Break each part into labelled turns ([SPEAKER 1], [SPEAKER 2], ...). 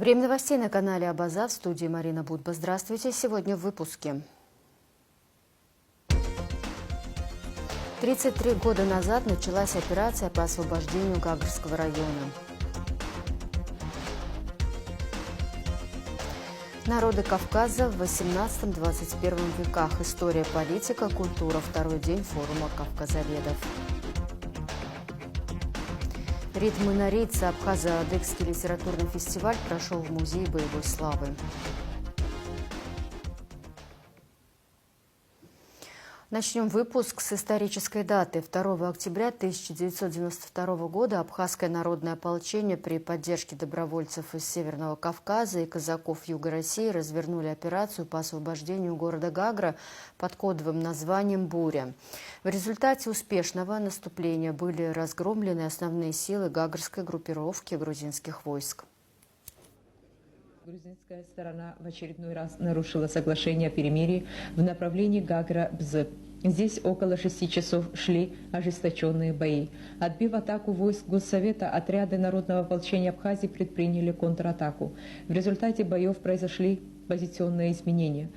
[SPEAKER 1] Время новостей на канале Абаза, в студии Марина Будба. Здравствуйте. Сегодня в выпуске. 33 года назад началась операция по освобождению Гагрского района. Народы Кавказа в 18-21 веках. История, политика, культура. Второй день форума кавказоведов. «Ритмы Норильца» Абхазо-Адыгский литературный фестиваль прошел в Музее боевой славы. Начнем выпуск с исторической даты. 2 октября 1992 года Абхазское народное ополчение при поддержке добровольцев из Северного Кавказа и казаков Юга России развернули операцию по освобождению города Гагра под кодовым названием «Буря». В результате успешного наступления были разгромлены основные силы гагрской группировки грузинских войск.
[SPEAKER 2] Грузинская сторона в очередной раз нарушила соглашение о перемирии в направлении Гагра-Бзып. Здесь около 6 часов шли ожесточенные бои. Отбив атаку войск Госсовета, отряды Народного ополчения Абхазии предприняли контратаку. В результате боев произошли позиционные изменения.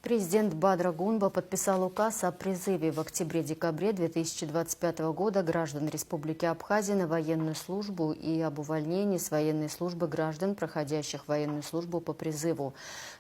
[SPEAKER 1] Президент Бадра Гунба подписал указ о призыве в октябре-декабре 2025 года граждан Республики Абхазия на военную службу и об увольнении с военной службы граждан, проходящих военную службу по призыву.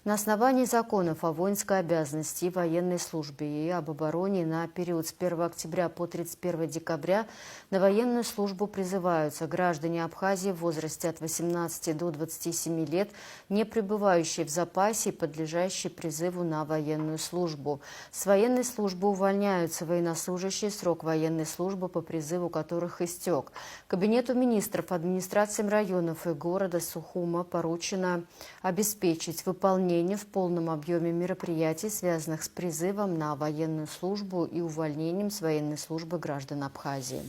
[SPEAKER 1] На основании законов о воинской обязанности и военной службе и об обороне на период с 1 октября по 31 декабря на военную службу призываются граждане Абхазии в возрасте от 18 до 27 лет, не пребывающие в запасе и подлежащие призыву на военную службу. С военной службы увольняются военнослужащие, срок военной службы по призыву которых истек. Кабинету министров, администрациям районов и города Сухума поручено обеспечить выполнение в полном объеме мероприятий, связанных с призывом на военную службу и увольнением с военной службы граждан Абхазии.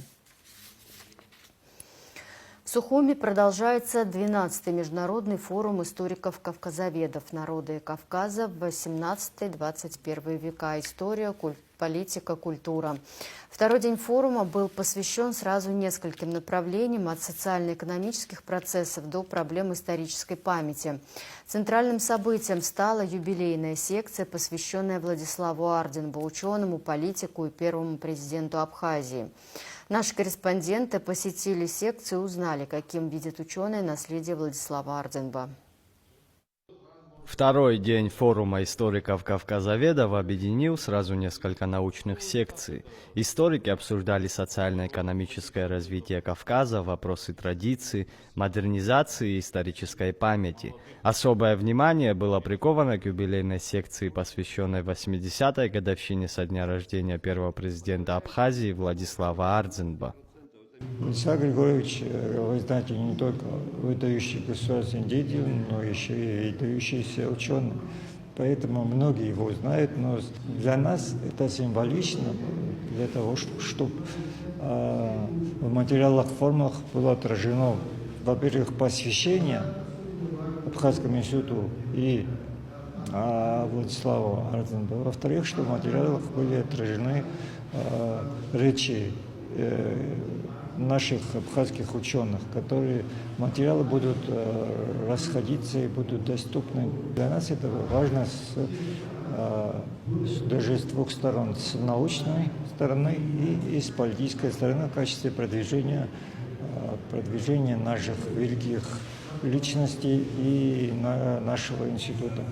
[SPEAKER 1] В Сухуми продолжается 12-й международный форум историков-кавказоведов «Народы Кавказа в 18-21 века. История, политика, культура». Второй день форума был посвящен сразу нескольким направлениям, от социально-экономических процессов до проблем исторической памяти. Центральным событием стала юбилейная секция, посвященная Владиславу Арденбу, ученому, политику и первому президенту Абхазии. Наши корреспонденты посетили секцию и узнали, каким видит ученый наследие Владислава Арденба.
[SPEAKER 3] Второй день форума историков-кавказоведов объединил сразу несколько научных секций. Историки обсуждали социально-экономическое развитие Кавказа, вопросы традиций, модернизации и исторической памяти. Особое внимание было приковано к юбилейной секции, посвященной 80-й годовщине со дня рождения первого президента Абхазии Владислава Ардзинба.
[SPEAKER 4] Владислав Григорьевич, вы знаете, не только выдающий государственный деятель, но еще и выдающийся ученый. Поэтому многие его знают, но для нас это символично, для того, чтобы в материалах, формах было отражено, во-первых, посвящение Абхазскому институту и Владиславу Ардзинбу, во-вторых, что в материалах были отражены речи наших абхазских ученых, которые материалы будут расходиться и будут доступны. Для нас это важно даже с двух сторон, с научной стороны и с политической стороны в качестве продвижения наших великих личностей и нашего института.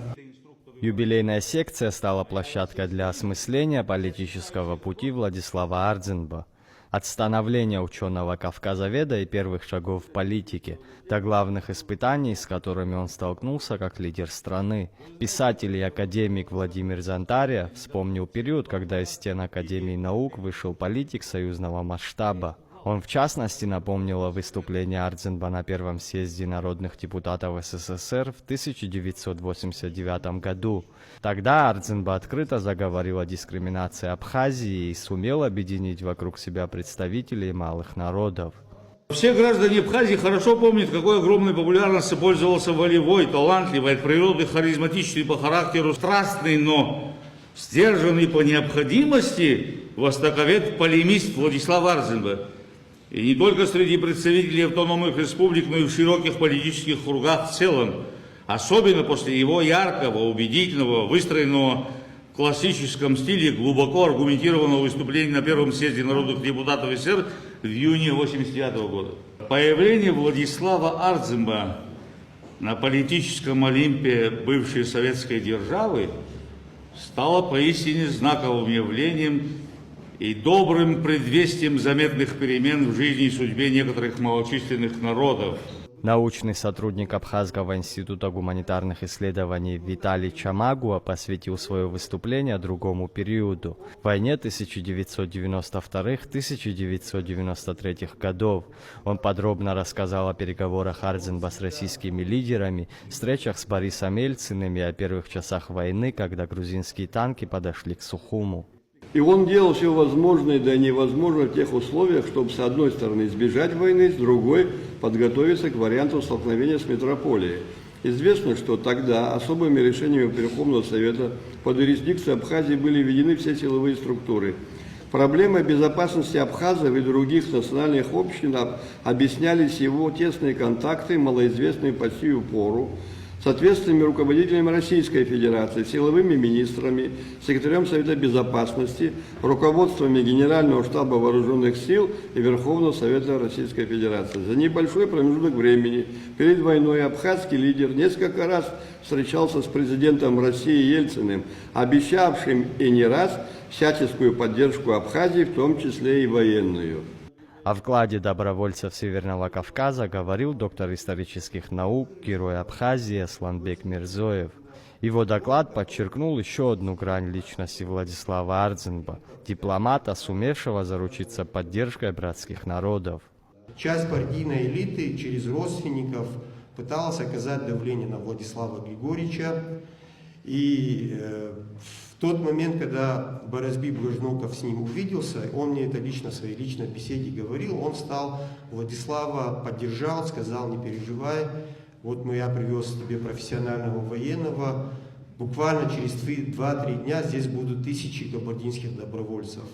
[SPEAKER 3] Юбилейная секция стала площадкой для осмысления политического пути Владислава Ардзинба. От становления ученого-кавказоведа и первых шагов в политике до главных испытаний, с которыми он столкнулся как лидер страны. Писатель и академик Владимир Зантария вспомнил период, когда из стен Академии наук вышел политик союзного масштаба. Он, в частности, напомнил о выступлении Ардзинба на Первом съезде народных депутатов СССР в 1989 году. Тогда Ардзинба открыто заговорил о дискриминации Абхазии и сумел объединить вокруг себя представителей малых народов.
[SPEAKER 5] Все граждане Абхазии хорошо помнят, какой огромной популярностью пользовался волевой, талантливый, от природы харизматичный по характеру, страстный, но сдержанный по необходимости востоковед-полемист Владислав Ардзинба. И не только среди представителей автономных республик, но и в широких политических кругах в целом. Особенно после его яркого, убедительного, выстроенного в классическом стиле, глубоко аргументированного выступления на Первом съезде народных депутатов СССР в июне 1989 года. Появление Владислава Ардзинба на политическом Олимпе бывшей советской державы стало поистине знаковым явлением и добрым предвестием заметных перемен в жизни и судьбе некоторых малочисленных народов.
[SPEAKER 3] Научный сотрудник Абхазского института гуманитарных исследований Виталий Чамагуа посвятил свое выступление другому периоду – войне 1992-1993 годов. Он подробно рассказал о переговорах Ардзинба с российскими лидерами, встречах с Борисом Ельциным и о первых часах войны, когда грузинские танки подошли к Сухуму.
[SPEAKER 6] И он делал все возможное да невозможное в тех условиях, чтобы с одной стороны избежать войны, с другой подготовиться к варианту столкновения с метрополией. Известно, что тогда особыми решениями Верховного Совета под юрисдикцию Абхазии были введены все силовые структуры. Проблемой безопасности абхазов и других национальных общин объяснялись его тесные контакты, малоизвестные по сию пору, с ответственными руководителями Российской Федерации, силовыми министрами, секретарем Совета Безопасности, руководствами Генерального штаба Вооруженных сил и Верховного Совета Российской Федерации. За небольшой промежуток времени перед войной абхазский лидер несколько раз встречался с президентом России Ельциным, обещавшим и не раз всяческую поддержку Абхазии, в том числе и военную.
[SPEAKER 3] О вкладе добровольцев Северного Кавказа говорил доктор исторических наук, герой Абхазии Асланбек Мирзоев. Его доклад подчеркнул еще одну грань личности Владислава Ардзинба, дипломата, сумевшего заручиться поддержкой братских народов.
[SPEAKER 7] Часть партийной элиты через родственников пыталась оказать давление на Владислава Григорьевича. И в тот момент, когда Боразби Блажноков с ним увиделся, он мне это лично в своей личной беседе говорил, он стал Владислава, поддержал, сказал: не переживай, вот я привез тебе профессионального военного, буквально через 2-3 дня здесь будут тысячи кабардинских добровольцев.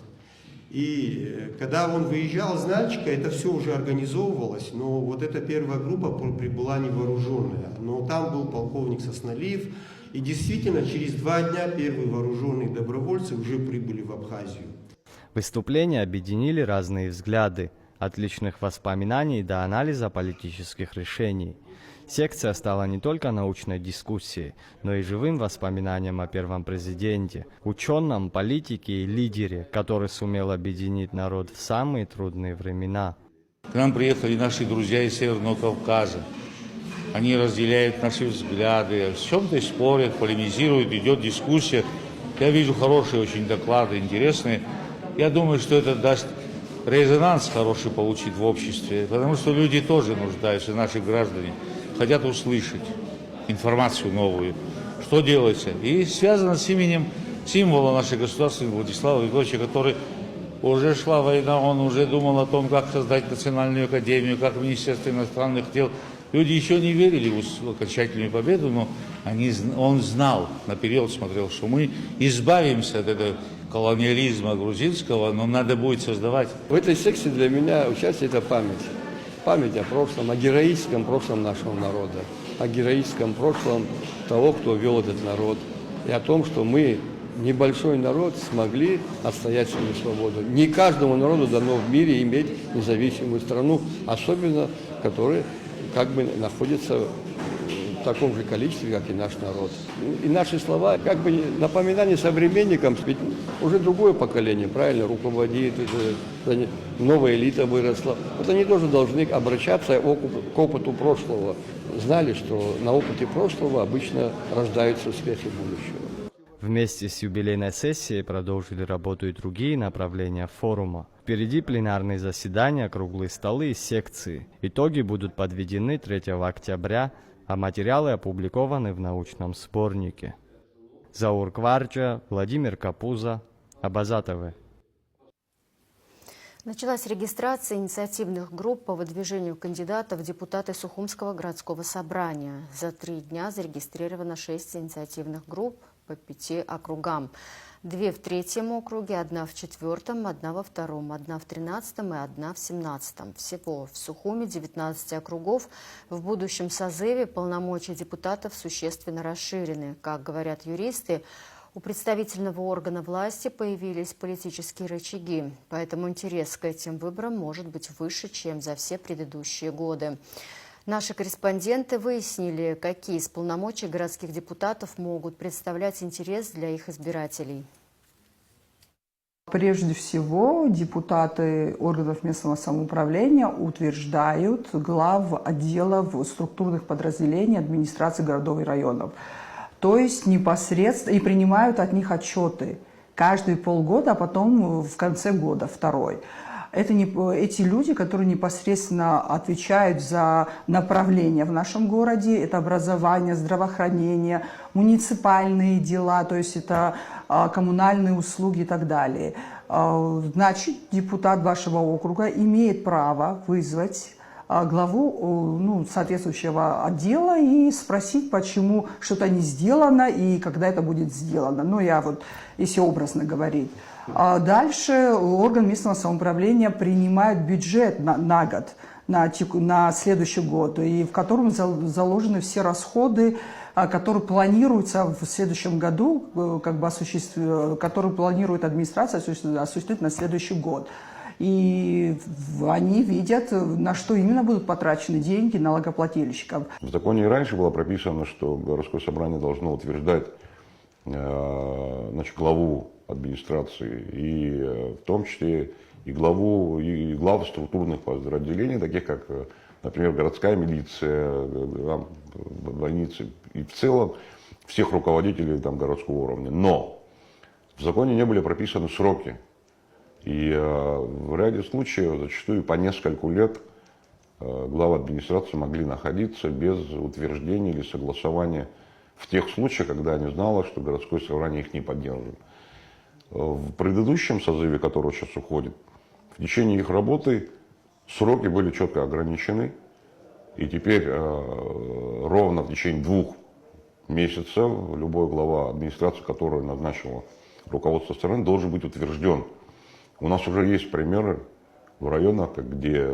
[SPEAKER 7] И когда он выезжал из Нальчика, это все уже организовывалось, но вот эта первая группа прибыла невооруженная. Но там был полковник Сосналиев, и действительно через 2 дня первые вооруженные добровольцы уже прибыли в Абхазию.
[SPEAKER 3] Выступления объединили разные взгляды, от личных воспоминаний до анализа политических решений. Секция стала не только научной дискуссией, но и живым воспоминанием о первом президенте, ученом, политике и лидере, который сумел объединить народ в самые трудные времена.
[SPEAKER 5] К нам приехали наши друзья из Северного Кавказа. Они разделяют наши взгляды, в чем-то спорят, полемизируют, идет дискуссия. Я вижу хорошие очень доклады, интересные. Я думаю, что это даст резонанс хороший получить в обществе, потому что люди тоже нуждаются, наши граждане, хотят услышать информацию новую, что делается. И связано с именем символа нашей государственной Владислава Григорьевича, который уже шла война, он уже думал о том, как создать национальную академию, как Министерство иностранных дел. Люди еще не верили в окончательную победу, но он знал, наперед смотрел, что мы избавимся от этого колониализма грузинского, но надо будет создавать.
[SPEAKER 6] В этой секции для меня участие – это память. Память о прошлом, о героическом прошлом нашего народа, о героическом прошлом того, кто вел этот народ, и о том, что мы, небольшой народ, смогли отстоять свою свободу. Не каждому народу дано в мире иметь независимую страну, особенно которая как бы находится в таком же количестве, как и наш народ. И наши слова как бы напоминание современникам, ведь уже другое поколение, правильно, руководит, новая элита выросла. Вот они тоже должны обращаться к опыту прошлого. Знали, что на опыте прошлого обычно рождаются успехи будущего.
[SPEAKER 3] Вместе с юбилейной сессией продолжили работу и другие направления форума. Впереди пленарные заседания, круглые столы и секции. Итоги будут подведены 3 октября, а материалы опубликованы в научном сборнике. Заур Кварджа, Владимир Капуза, Абаза ТВ.
[SPEAKER 1] Началась регистрация инициативных групп по выдвижению кандидатов в депутаты Сухумского городского собрания. За 3 дня зарегистрировано 6 инициативных групп по 5 округам. 2 в 3-м округе, 1 в 4-м, 1 во 2-м, 1 в 13-м и 1 в 17-м. Всего в Сухуме 19 округов. В будущем созыве полномочия депутатов существенно расширены. Как говорят юристы, у представительного органа власти появились политические рычаги, поэтому интерес к этим выборам может быть выше, чем за все предыдущие годы. Наши корреспонденты выяснили, какие из полномочий городских депутатов могут представлять интерес для их избирателей.
[SPEAKER 8] Прежде всего, депутаты органов местного самоуправления утверждают глав отделов структурных подразделений администрации городов и районов. То есть непосредственно и принимают от них отчеты каждые полгода, а потом в конце года второй. Это эти люди, которые непосредственно отвечают за направления в нашем городе. Это образование, здравоохранение, муниципальные дела, то есть это коммунальные услуги и так далее. Значит, депутат вашего округа имеет право вызвать главу соответствующего отдела и спросить, почему что-то не сделано и когда это будет сделано. Если образно говорить. Дальше орган местного самоуправления принимает бюджет на год, на следующий год, и в котором заложены все расходы, которые планируются в следующем году, которые планирует администрация осуществить на следующий год. И они видят, на что именно будут потрачены деньги налогоплательщиков.
[SPEAKER 9] В законе и раньше было прописано, что городское собрание должно утверждать главу администрации, и в том числе и главу структурных подразделений, таких как, например, городская милиция, больницы и в целом всех руководителей городского уровня. Но в законе не были прописаны сроки. И в ряде случаев, зачастую по нескольку лет, главы администрации могли находиться без утверждения или согласования в тех случаях, когда они знали, что городское собрание их не поддерживает. В предыдущем созыве, который сейчас уходит, в течение их работы сроки были четко ограничены. И теперь ровно в течение 2 месяцев любой глава администрации, которую назначила руководство страны, должен быть утвержден. У нас уже есть примеры в районах, где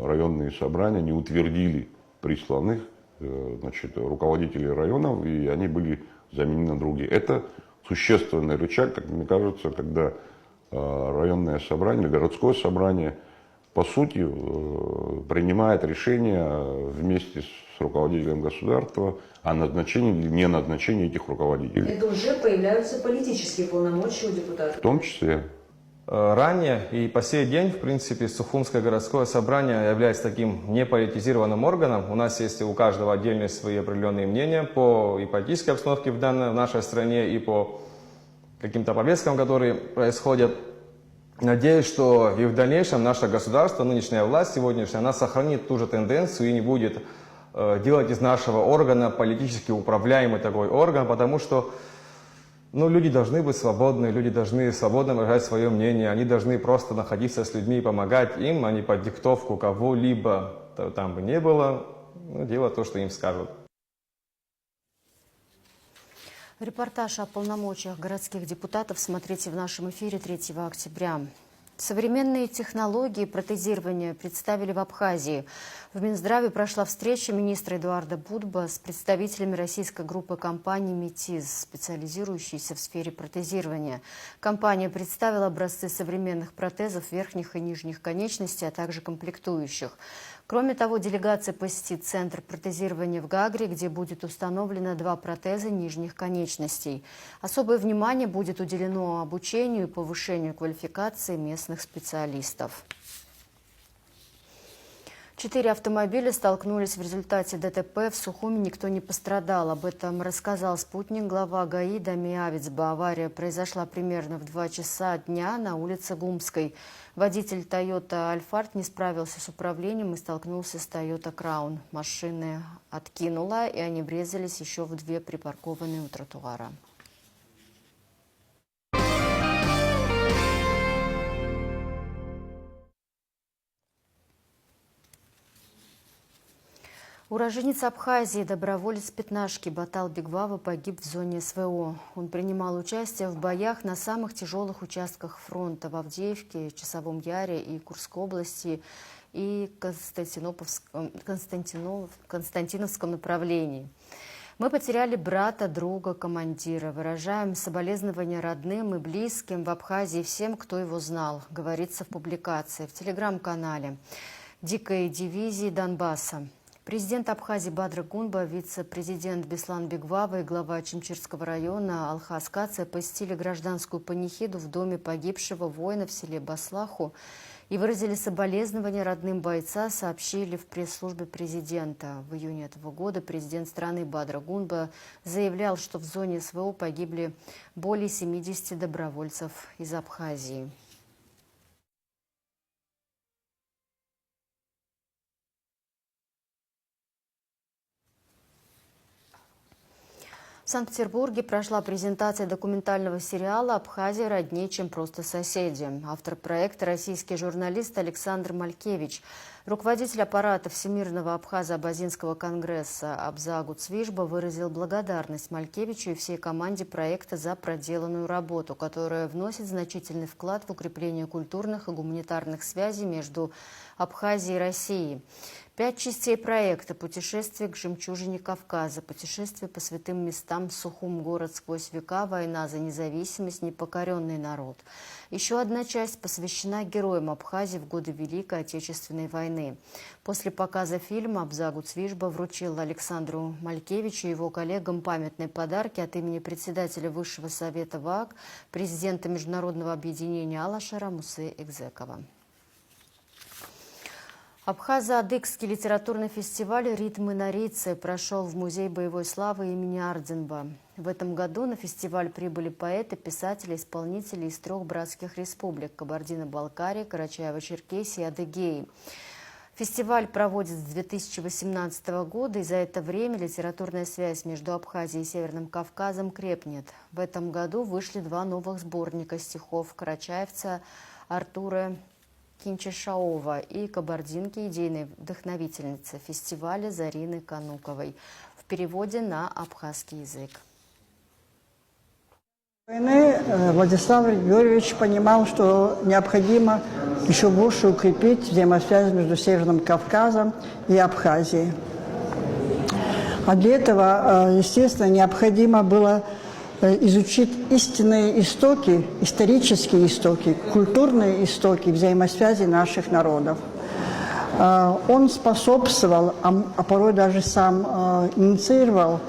[SPEAKER 9] районные собрания не утвердили присланных руководителей районов, и они были заменены на другие. Это существенный рычаг, как мне кажется, когда районное собрание или городское собрание по сути, принимает решение вместе с руководителем государства о назначении или не назначении этих руководителей.
[SPEAKER 1] Это уже появляются политические полномочия у депутатов?
[SPEAKER 9] В том числе.
[SPEAKER 10] Ранее и по сей день, в принципе, Сухумское городское собрание является таким неполитизированным органом. У нас есть у каждого отдельные свои определенные мнения по и политической обстановке в нашей стране, и по каким-то повесткам, которые происходят. Надеюсь, что и в дальнейшем наше государство, нынешняя власть сегодняшняя, она сохранит ту же тенденцию и не будет делать из нашего органа политически управляемый такой орган, потому что люди должны быть свободны, люди должны свободно выражать свое мнение, они должны просто находиться с людьми и помогать им, а не под диктовку кого-либо, там бы не было, делать то, что им скажут.
[SPEAKER 1] Репортаж о полномочиях городских депутатов смотрите в нашем эфире 3 октября. Современные технологии протезирования представили в Абхазии. В Минздраве прошла встреча министра Эдуарда Будба с представителями российской группы компаний «Метиз», специализирующейся в сфере протезирования. Компания представила образцы современных протезов верхних и нижних конечностей, а также комплектующих. Кроме того, делегация посетит центр протезирования в Гагре, где будет установлено 2 протеза нижних конечностей. Особое внимание будет уделено обучению и повышению квалификации местных специалистов. 4 автомобиля столкнулись в результате ДТП. В Сухуми никто не пострадал. Об этом рассказал спутник глава ГАИ Дами Авицба. Авария произошла примерно в 2 часа дня на улице Гумской. Водитель Toyota Альфард не справился с управлением и столкнулся с Toyota Краун. Машины откинуло, и они врезались еще в 2 припаркованные у тротуара. Уроженец Абхазии, доброволец Пятнашки Батал Бигвава погиб в зоне СВО. Он принимал участие в боях на самых тяжелых участках фронта в Авдеевке, Часовом Яре и Курской области и Константиновском направлении. Мы потеряли брата, друга, командира. Выражаем соболезнования родным и близким в Абхазии всем, кто его знал, говорится в публикации в телеграм-канале «Дикой дивизии Донбасса». Президент Абхазии Бадра Гунба, вице-президент Беслан Бигвава и глава Чимчирского района Алхаз Кация посетили гражданскую панихиду в доме погибшего воина в селе Баслаху и выразили соболезнования родным бойца, сообщили в пресс-службе президента. В июне этого года президент страны Бадра Гунба заявлял, что в зоне СВО погибли более 70 добровольцев из Абхазии. В Санкт-Петербурге прошла презентация документального сериала «Абхазия роднее, чем просто соседи». Автор проекта – российский журналист Александр Малькевич. Руководитель аппарата Всемирного Абхазо-Абазинского конгресса Абзагу Цвижба выразил благодарность Малькевичу и всей команде проекта за проделанную работу, которая вносит значительный вклад в укрепление культурных и гуманитарных связей между Абхазией и Россией. 5 частей проекта: путешествие к жемчужине Кавказа, путешествие по святым местам, Сухум, город сквозь века, война за независимость, непокоренный народ. Еще одна часть посвящена героям Абхазии в годы Великой Отечественной войны. После показа фильма Абзагу Цвижба вручил Александру Малькевичу и его коллегам памятные подарки от имени председателя Высшего совета ВААГ, президента Международного объединения Алашара Мусы Экзекова. Абхазо-адыгский литературный фестиваль «Ритмы на Рице» прошел в Музей боевой славы имени Ардзинба. В этом году на фестиваль прибыли поэты, писатели, исполнители из 3 братских республик – Кабардино-Балкарии, Карачаево-Черкесии и Адыгеи. Фестиваль проводят с 2018 года, и за это время литературная связь между Абхазией и Северным Кавказом крепнет. В этом году вышли 2 новых сборника стихов карачаевца Артура Кинчешаова и кабардинки, идейной вдохновительницы фестиваля Зарины Кануковой, в переводе на абхазский язык.
[SPEAKER 11] Войны Владислав Григорьевич понимал, что необходимо еще больше укрепить взаимосвязь между Северным Кавказом и Абхазией. А для этого, естественно, необходимо было изучить истинные истоки, исторические истоки, культурные истоки взаимосвязи наших народов. Он способствовал, а порой даже сам инициировал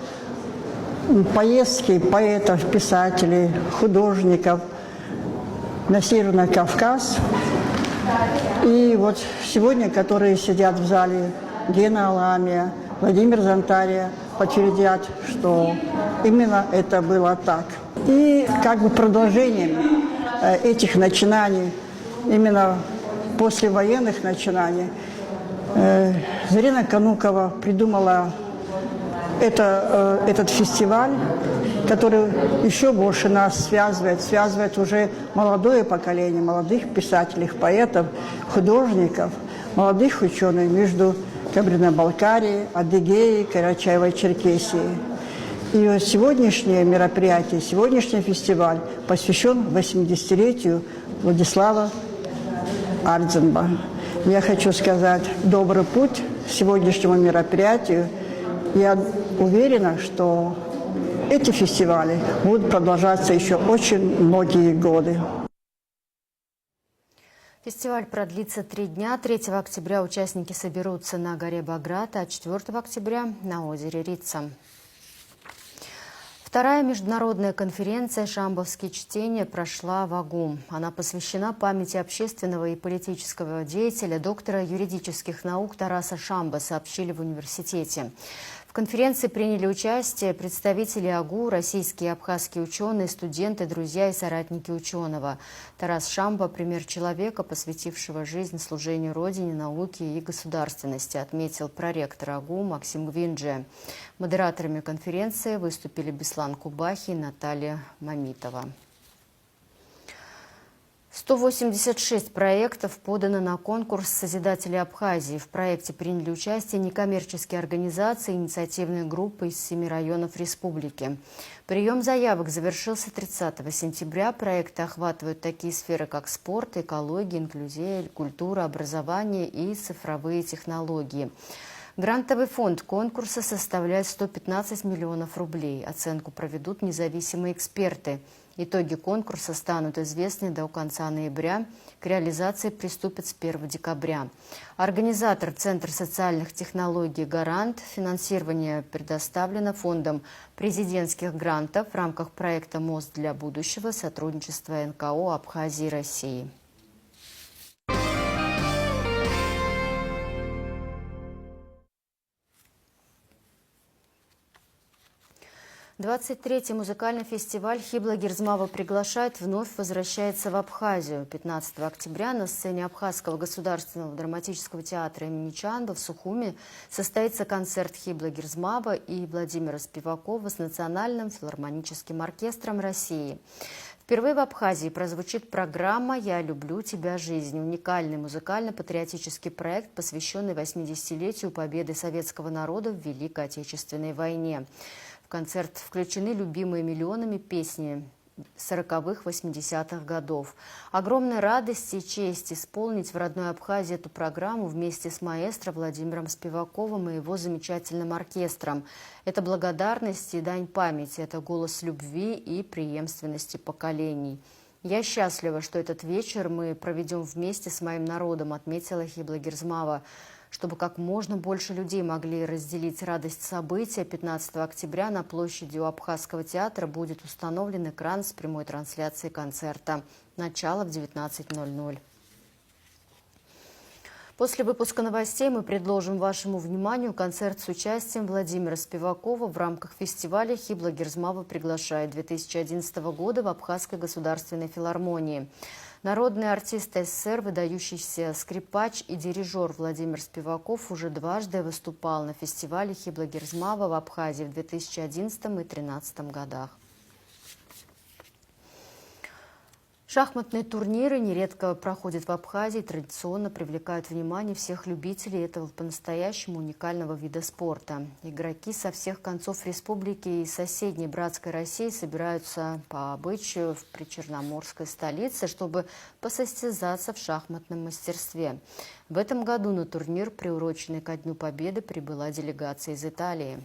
[SPEAKER 11] поездки поэтов, писателей, художников на Северный Кавказ. И вот сегодня, которые сидят в зале, Гена Аламия, Владимир Зонтария, подтвердят, что именно это было так. И как бы продолжением этих начинаний, именно послевоенных начинаний, Зарина Канукова придумала этот фестиваль, который еще больше нас связывает уже молодое поколение, молодых писателей, поэтов, художников, молодых ученых между Кабардино-Балкарией, Адыгеей, Карачаево-Черкесией. И вот сегодняшнее мероприятие, сегодняшний фестиваль посвящен 80-летию Владислава Ардзинба. Я хочу сказать добрый путь сегодняшнему мероприятию. Я уверена, что эти фестивали будут продолжаться еще очень многие годы.
[SPEAKER 1] Фестиваль продлится 3 дня. 3 октября участники соберутся на горе Баграт, а 4 октября на озере Рица. Вторая международная конференция «Шамбовские чтения» прошла в Агу. Она посвящена памяти общественного и политического деятеля, доктора юридических наук Тараса Шамбы, сообщили в университете. В конференции приняли участие представители АГУ, российские и абхазские ученые, студенты, друзья и соратники ученого. Тарас Шамба – пример человека, посвятившего жизнь служению Родине, науке и государственности, отметил проректор АГУ Максим Гвинджи. Модераторами конференции выступили Беслан Кубахи и Наталья Мамитова. 186 проектов подано на конкурс «Созидатели Абхазии». В проекте приняли участие некоммерческие организации, инициативные группы из 7 районов республики. Прием заявок завершился 30 сентября. Проекты охватывают такие сферы, как спорт, экология, инклюзия, культура, образование и цифровые технологии. Грантовый фонд конкурса составляет 115 миллионов рублей. Оценку проведут независимые эксперты. Итоги конкурса станут известны до конца ноября. К реализации приступят с 1 декабря. Организатор Центр социальных технологий «Гарант». Финансирование предоставлено фондом президентских грантов в рамках проекта «Мост для будущего» сотрудничества НКО Абхазии и России. 23-й музыкальный фестиваль «Хибла Гирзмава приглашает» вновь возвращается в Абхазию. 15 октября на сцене Абхазского государственного драматического театра имени Чанба в Сухуми состоится концерт Хибла Гирзмава и Владимира Спивакова с Национальным филармоническим оркестром России. Впервые в Абхазии прозвучит программа «Я люблю тебя, жизнь» – уникальный музыкально-патриотический проект, посвященный 80-летию победы советского народа в Великой Отечественной войне. В концерт включены любимые миллионами песни 40-х, 80-х годов. Огромная радость и честь исполнить в родной Абхазии эту программу вместе с маэстро Владимиром Спиваковым и его замечательным оркестром. Это благодарность и дань памяти, это голос любви и преемственности поколений. Я счастлива, что этот вечер мы проведем вместе с моим народом, отметила Хибла Гирзмава. Чтобы как можно больше людей могли разделить радость события, 15 октября на площади у Абхазского театра будет установлен экран с прямой трансляцией концерта. Начало в 19:00. После выпуска новостей мы предложим вашему вниманию концерт с участием Владимира Спивакова в рамках фестиваля «Хибла Гирзмава приглашает» 2011 года в Абхазской государственной филармонии. Народный артист СССР, выдающийся скрипач и дирижер Владимир Спиваков уже дважды выступал на фестивале «Хибла Гирзмава» в Абхазии в 2011 и 2013 годах. Шахматные турниры нередко проходят в Абхазии, традиционно привлекают внимание всех любителей этого по-настоящему уникального вида спорта. Игроки со всех концов республики и соседней братской России собираются по обычаю в причерноморской столице, чтобы посостязаться в шахматном мастерстве. В этом году на турнир, приуроченный ко Дню Победы, прибыла делегация из Италии.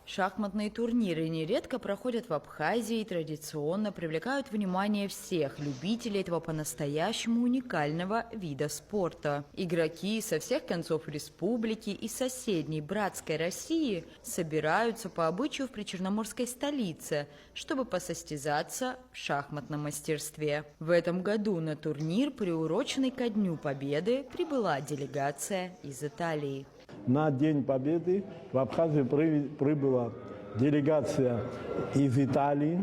[SPEAKER 12] Шахматные турниры нередко проходят в Абхазии и традиционно привлекают внимание всех любителей этого по-настоящему уникального вида спорта. Игроки со всех концов республики и соседней братской России собираются по обычаю в причерноморской столице, чтобы посостязаться в шахматном мастерстве. В этом году на турнир, приуроченный ко Дню Победы, прибыла делегация из Италии.
[SPEAKER 13] На День Победы в Абхазию прибыла делегация из Италии.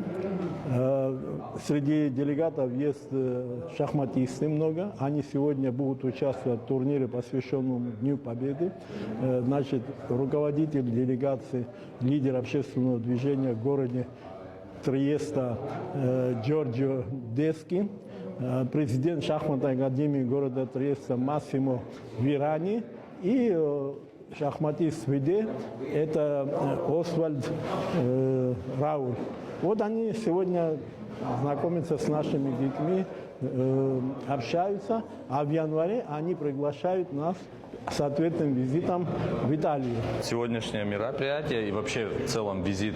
[SPEAKER 13] Среди делегатов есть шахматисты много. Они сегодня будут участвовать в турнире, посвященном Дню Победы. Значит, руководитель делегации, лидер общественного движения в городе Триеста Джорджио Дески, президент шахматной академии города Триеста Массимо Вирани и шахматист ВИДЕ, это Освальд Рауль. Вот они сегодня знакомятся с нашими детьми, общаются, а в январе они приглашают нас с ответным визитом в Италию.
[SPEAKER 10] Сегодняшнее мероприятие и вообще в целом визит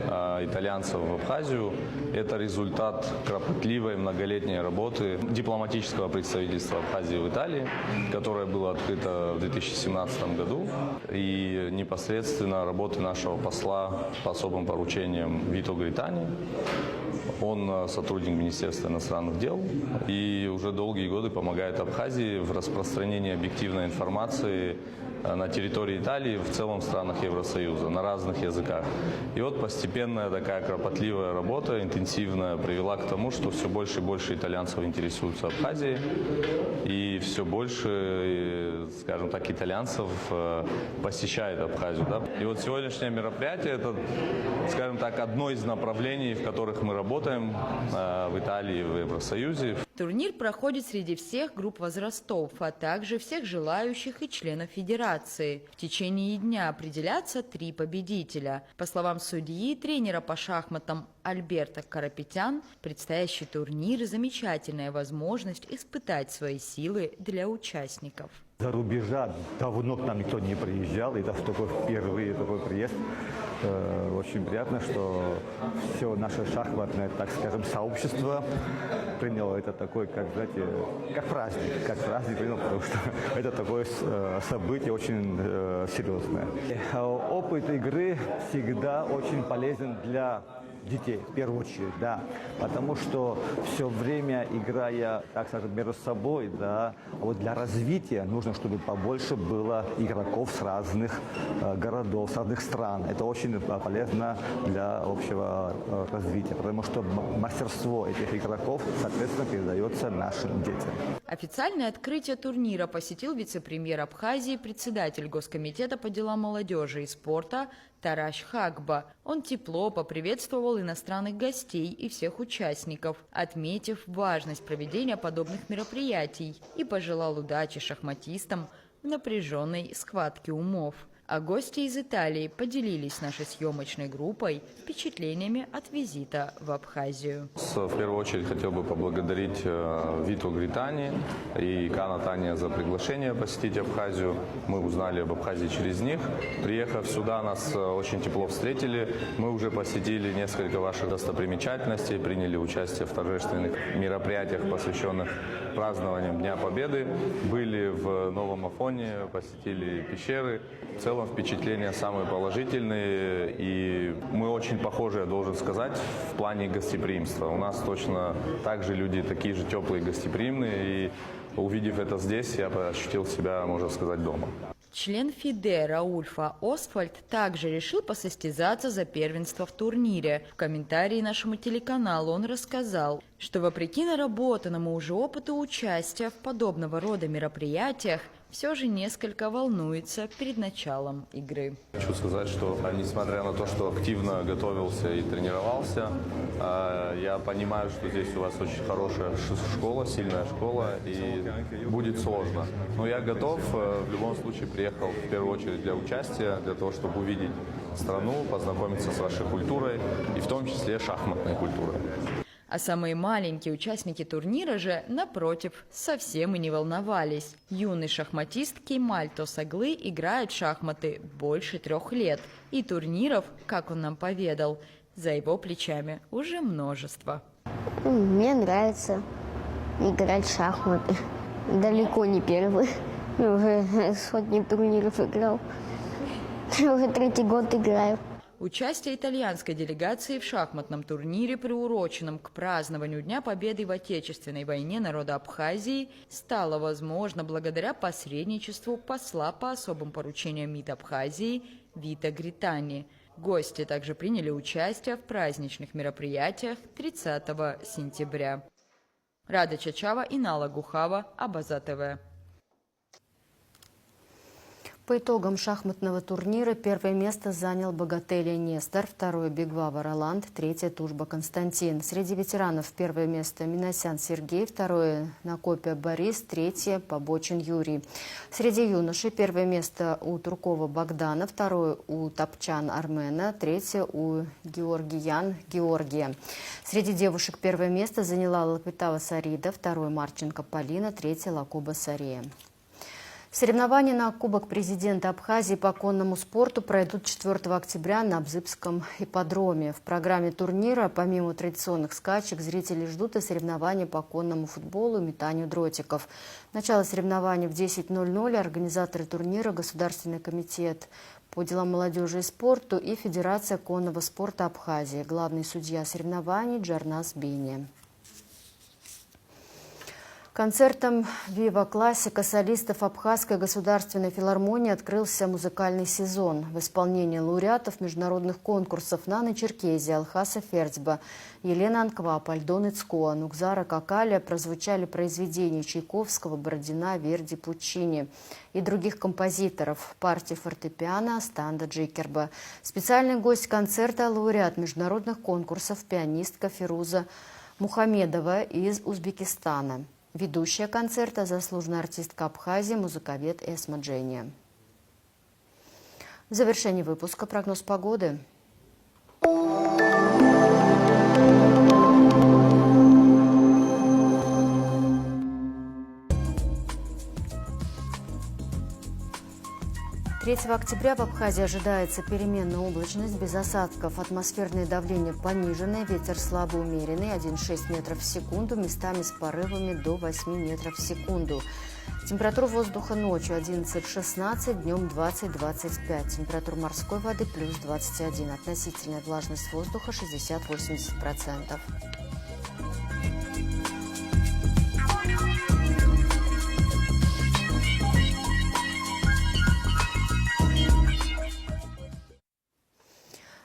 [SPEAKER 10] итальянцев в Абхазию – это результат кропотливой многолетней работы дипломатического представительства Абхазии в Италии, которое было открыто в 2017 году, и непосредственно работы нашего посла по особым поручениям Вито Гритани. Он сотрудник Министерства иностранных дел и уже долгие годы помогает Абхазии в распространении объективной информации на территории Италии, в целом в странах Евросоюза, на разных языках. И вот постепенная такая кропотливая работа, интенсивная, привела к тому, что все больше и больше итальянцев интересуются Абхазией, и все больше, скажем так, итальянцев посещает Абхазию. Да? И вот сегодняшнее мероприятие – это, скажем так, одно из направлений, в которых мы работаем в Италии, в Евросоюзе.
[SPEAKER 12] Турнир проходит среди всех групп возрастов, а также всех желающих и членов федерации. В течение дня определятся 3 победителя. По словам судьи, тренера по шахматам Альберта Карапетян, предстоящий турнир – замечательная возможность испытать свои силы для участников.
[SPEAKER 14] За рубежа давно к нам никто не приезжал, и это впервые такой приезд. Очень приятно, что все наше шахматное, так скажем, сообщество приняло это такой, как, знаете, как праздник принял, потому что это такое событие очень серьезное. Опыт игры всегда очень полезен для детей, в первую очередь, да, потому что все время играя, так скажем, между собой, да, а вот для развития нужно, чтобы побольше было игроков с разных городов, с разных стран. Это очень полезно для общего развития, потому что мастерство этих игроков, соответственно, передается нашим детям.
[SPEAKER 12] Официальное открытие турнира посетил вице-премьер Абхазии, председатель Госкомитета по делам молодежи и спорта Тараш Хагба. Он тепло поприветствовал иностранных гостей и всех участников, отметив важность проведения подобных мероприятий и пожелал удачи шахматистам в напряженной схватке умов. А гости из Италии поделились с нашей съемочной группой впечатлениями от визита в Абхазию.
[SPEAKER 10] В первую очередь хотел бы поблагодарить Вито Гритани и Кана Таня за приглашение посетить Абхазию. Мы узнали об Абхазии через них. Приехав сюда, нас очень тепло встретили. Мы уже посетили несколько ваших достопримечательностей, приняли участие в торжественных мероприятиях, посвященных празднованию Дня Победы. Были в Новом Афоне, посетили пещеры. В целом впечатления самые положительные, и мы очень похожи, я должен сказать, в плане гостеприимства. У нас точно также люди такие же теплые, гостеприимные, и увидев это здесь, я ощутил себя, можно сказать, дома.
[SPEAKER 12] Член ФИДЕ Раульфа Освальд также решил посостязаться за первенство в турнире. В комментарии нашему телеканалу он рассказал, что вопреки наработанному уже опыту участия в подобного рода мероприятиях, все же несколько волнуется перед началом игры.
[SPEAKER 10] Хочу сказать, что несмотря на то, что активно готовился и тренировался, я понимаю, что здесь у вас очень хорошая школа, сильная школа, и будет сложно. Но я готов, в любом случае приехал в первую очередь для участия, для того, чтобы увидеть страну, познакомиться с вашей культурой, и в том числе шахматной культурой.
[SPEAKER 12] А самые маленькие участники турнира же, напротив, совсем и не волновались. Юный шахматист Кемаль Тосаглы играет в шахматы больше 3 лет. И турниров, как он нам поведал, за его плечами уже множество.
[SPEAKER 15] Мне нравится играть в шахматы. Далеко не первый. Уже сотни турниров играл. Уже 3-й год играю.
[SPEAKER 12] Участие итальянской делегации в шахматном турнире, приуроченном к празднованию Дня Победы в Отечественной войне народа Абхазии, стало возможно благодаря посредничеству посла по особым поручениям МИД Абхазии Вита Гритани. Гости также приняли участие в праздничных мероприятиях 30 сентября. Рада Чачава и Нала Гухава, Абаза ТВ.
[SPEAKER 1] По итогам шахматного турнира первое место занял Богателя Нестор, второе – Бегвава Роланд, третье – Тужба Константин. Среди ветеранов первое место Минасян Сергей, второе – Накопия Борис, третье – Побочин Юрий. Среди юношей первое место у Туркова Богдана, второе – у Топчан Армена, третье – у Георгиян Георгия. Среди девушек первое место заняла Лапитава Сарида, второе – Марченко Полина, третье – Лакоба Сария. Соревнования на Кубок президента Абхазии по конному спорту пройдут 4 октября на Абзыбском ипподроме. В программе турнира, помимо традиционных скачек, зрители ждут и соревнования по конному футболу и метанию дротиков. Начало соревнований в 10:00. Организаторы турнира – Государственный комитет по делам молодежи и спорту и Федерация конного спорта Абхазии. Главный судья соревнований – Джарнас Бини. Концертом «Вива Классика» солистов Абхазской государственной филармонии открылся музыкальный сезон. В исполнении лауреатов международных конкурсов Наны Черкезия, Алхаса Фердьба, Елена Анквап, Альдон Ицко, Нукзара Какаля прозвучали произведения Чайковского, Бородина, Верди, Пуччини и других композиторов, партии фортепиано Станда Джикерба. Специальный гость концерта – лауреат международных конкурсов, пианистка Фируза Мухамедова из Узбекистана. Ведущая концерта – заслуженная артистка Абхазии, музыковед Эсма Джения. В завершении выпуска прогноз погоды. 3 октября в Абхазии ожидается переменная облачность без осадков. Атмосферное давление пониженное, ветер слабо умеренный 1,6 метров в секунду, местами с порывами до 8 метров в секунду. Температура воздуха ночью 11-16, днем 20-25. Температура морской воды плюс 21. Относительная влажность воздуха 60-80%.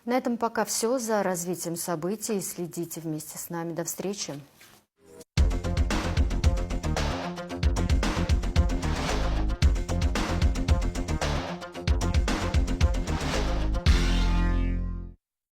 [SPEAKER 1] На этом пока все. За развитием событий следите вместе с нами. До встречи.